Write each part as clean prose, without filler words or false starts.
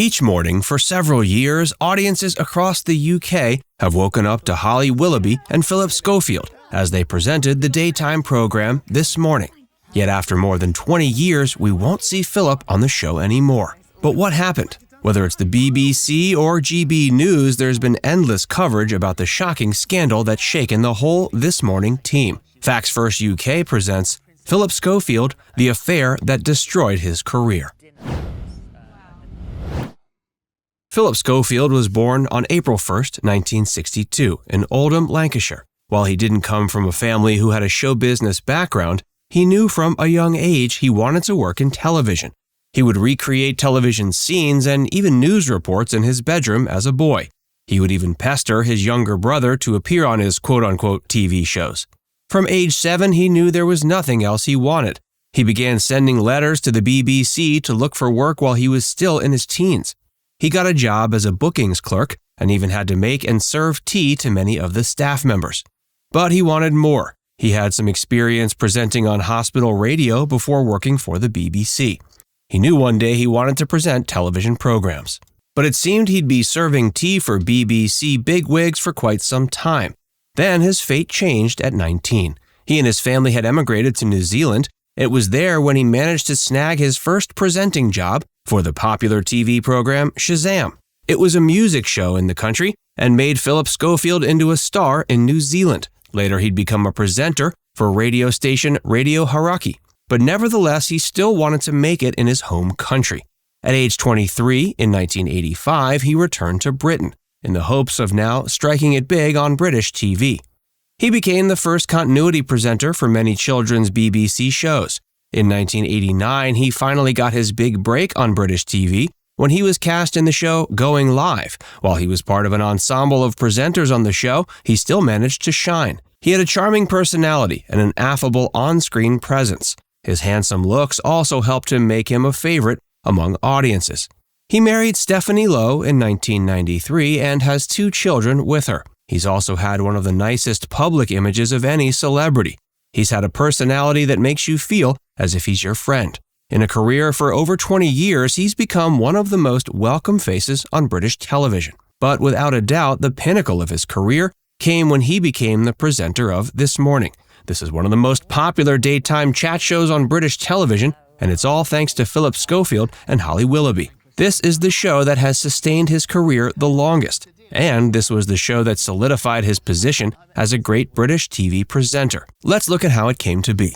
Each morning for several years, audiences across the UK have woken up to Holly Willoughby and Phillip Schofield as they presented the daytime program This Morning. Yet after more than 20 years, we won't see Phillip on the show anymore. But what happened? Whether it's the BBC or GB News, there's been endless coverage about the shocking scandal that's shaken the whole This Morning team. Facts First UK presents Phillip Schofield, the affair that destroyed his career. Phillip Schofield was born on April 1, 1962, in Oldham, Lancashire. While he didn't come from a family who had a show business background, he knew from a young age he wanted to work in television. He would recreate television scenes and even news reports in his bedroom as a boy. He would even pester his younger brother to appear on his quote-unquote TV shows. From age 7, he knew there was nothing else he wanted. He began sending letters to the BBC to look for work while he was still in his teens. He got a job as a bookings clerk and even had to make and serve tea to many of the staff members. But he wanted more. He had some experience presenting on hospital radio before working for the BBC. He knew one day he wanted to present television programs. But it seemed he'd be serving tea for BBC bigwigs for quite some time. Then his fate changed at 19. He and his family had emigrated to New Zealand. It was there when he managed to snag his first presenting job for the popular TV program Shazam. It was a music show in the country and made Phillip Schofield into a star in New Zealand. Later, he'd become a presenter for radio station Radio Hauraki. But nevertheless, he still wanted to make it in his home country. At age 23, in 1985, he returned to Britain in the hopes of now striking it big on British TV. He became the first continuity presenter for many children's BBC shows. In 1989, he finally got his big break on British TV when he was cast in the show Going Live. While he was part of an ensemble of presenters on the show, he still managed to shine. He had a charming personality and an affable on-screen presence. His handsome looks also helped him make him a favorite among audiences. He married Stephanie Lowe in 1993 and has 2 children with her. He's also had one of the nicest public images of any celebrity. He's had a personality that makes you feel as if he's your friend. In a career for over 20 years, he's become one of the most welcome faces on British television. But without a doubt, the pinnacle of his career came when he became the presenter of This Morning. This is one of the most popular daytime chat shows on British television, and it's all thanks to Phillip Schofield and Holly Willoughby. This is the show that has sustained his career the longest, and this was the show that solidified his position as a great British TV presenter. Let's look at how it came to be.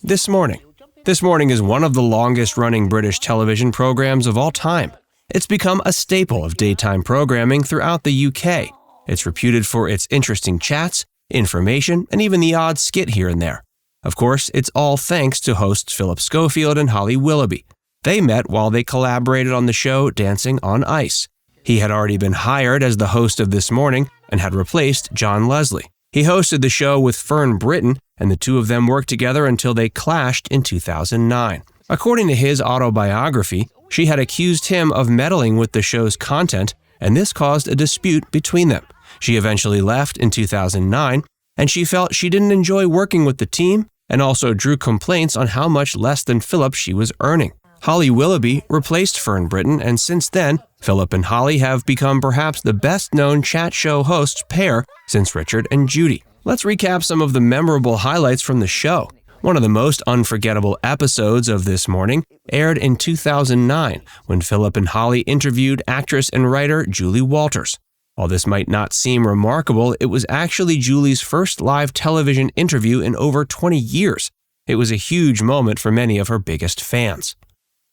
This Morning. This Morning is one of the longest-running British television programs of all time. It's become a staple of daytime programming throughout the UK. It's reputed for its interesting chats, information, and even the odd skit here and there. Of course, it's all thanks to hosts Phillip Schofield and Holly Willoughby. They met while they collaborated on the show Dancing on Ice. He had already been hired as the host of This Morning and had replaced John Leslie. He hosted the show with Fern Britton, and the two of them worked together until they clashed in 2009. According to his autobiography, she had accused him of meddling with the show's content, and this caused a dispute between them. She eventually left in 2009, and she felt she didn't enjoy working with the team and also drew complaints on how much less than Phillip she was earning. Holly Willoughby replaced Fern Britton, and since then, Phillip and Holly have become perhaps the best-known chat show hosts pair since Richard and Judy. Let's recap some of the memorable highlights from the show. One of the most unforgettable episodes of This Morning aired in 2009 when Phillip and Holly interviewed actress and writer Julie Walters. While this might not seem remarkable, it was actually Julie's first live television interview in over 20 years. It was a huge moment for many of her biggest fans.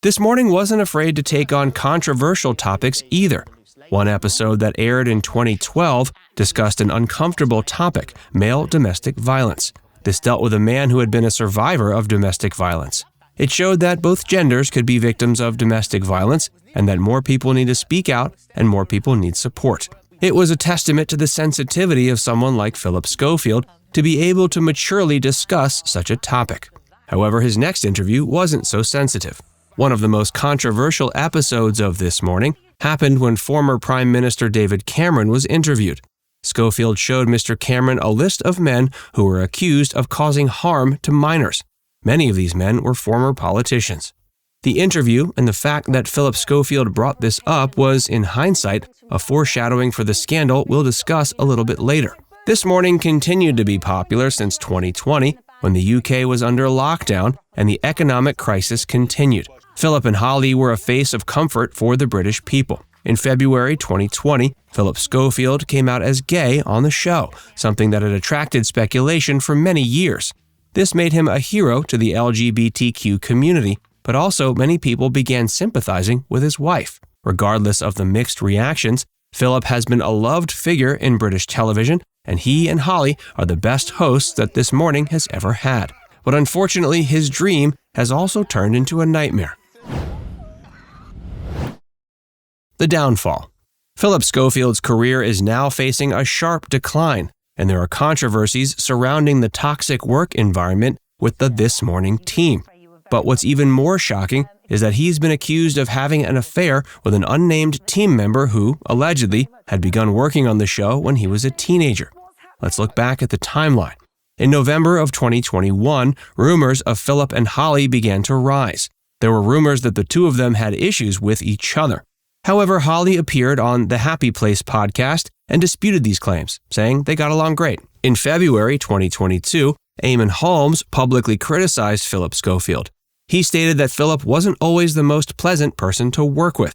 This Morning wasn't afraid to take on controversial topics either. One episode that aired in 2012 discussed an uncomfortable topic, male domestic violence. This dealt with a man who had been a survivor of domestic violence. It showed that both genders could be victims of domestic violence and that more people need to speak out and more people need support. It was a testament to the sensitivity of someone like Phillip Schofield to be able to maturely discuss such a topic. However, his next interview wasn't so sensitive. One of the most controversial episodes of This Morning happened when former Prime Minister David Cameron was interviewed. Schofield showed Mr. Cameron a list of men who were accused of causing harm to minors. Many of these men were former politicians. The interview and the fact that Phillip Schofield brought this up was, in hindsight, a foreshadowing for the scandal we'll discuss a little bit later. This Morning continued to be popular since 2020, when the UK was under lockdown and the economic crisis continued. Phillip and Holly were a face of comfort for the British people. In February 2020, Phillip Schofield came out as gay on the show, something that had attracted speculation for many years. This made him a hero to the LGBTQ community, but also many people began sympathizing with his wife. Regardless of the mixed reactions, Phillip has been a loved figure in British television, and he and Holly are the best hosts that This Morning has ever had. But unfortunately, his dream has also turned into a nightmare. The downfall. Phillip Schofield's career is now facing a sharp decline, and there are controversies surrounding the toxic work environment with the This Morning team. But what's even more shocking is that he's been accused of having an affair with an unnamed team member who, allegedly, had begun working on the show when he was a teenager. Let's look back at the timeline. In November of 2021, rumors of Phillip and Holly began to rise. There were rumors that the two of them had issues with each other. However, Holly appeared on the Happy Place podcast and disputed these claims, saying they got along great. In February 2022, Eamon Holmes publicly criticized Phillip Schofield. He stated that Phillip wasn't always the most pleasant person to work with.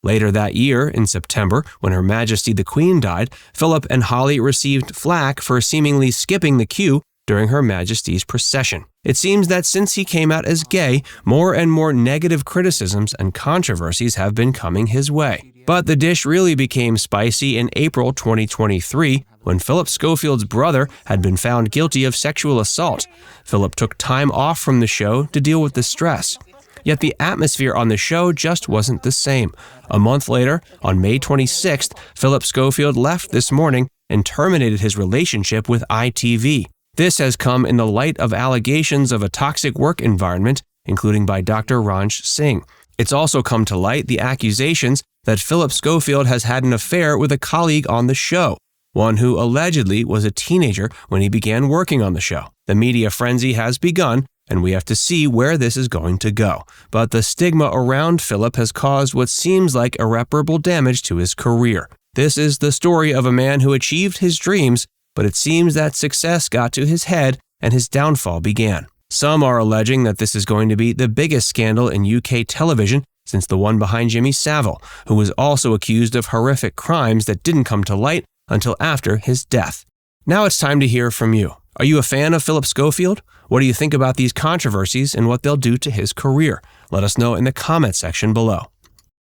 Later that year, in September, when Her Majesty the Queen died, Phillip and Holly received flack for seemingly skipping the queue during Her Majesty's procession. It seems that since he came out as gay, more and more negative criticisms and controversies have been coming his way. But the dish really became spicy in April 2023, when Phillip Schofield's brother had been found guilty of sexual assault. Phillip took time off from the show to deal with the stress. Yet the atmosphere on the show just wasn't the same. A month later, on May 26th, Phillip Schofield left This Morning and terminated his relationship with ITV. This has come in the light of allegations of a toxic work environment, including by Dr. Ranj Singh. It's also come to light the accusations that Phillip Schofield has had an affair with a colleague on the show, one who allegedly was a teenager when he began working on the show. The media frenzy has begun, and we have to see where this is going to go. But the stigma around Phillip has caused what seems like irreparable damage to his career. This is the story of a man who achieved his dreams, but it seems that success got to his head and his downfall began. Some are alleging that this is going to be the biggest scandal in UK television since the one behind Jimmy Savile, who was also accused of horrific crimes that didn't come to light until after his death. Now it's time to hear from you. Are you a fan of Phillip Schofield? What do you think about these controversies and what they'll do to his career? Let us know in the comment section below.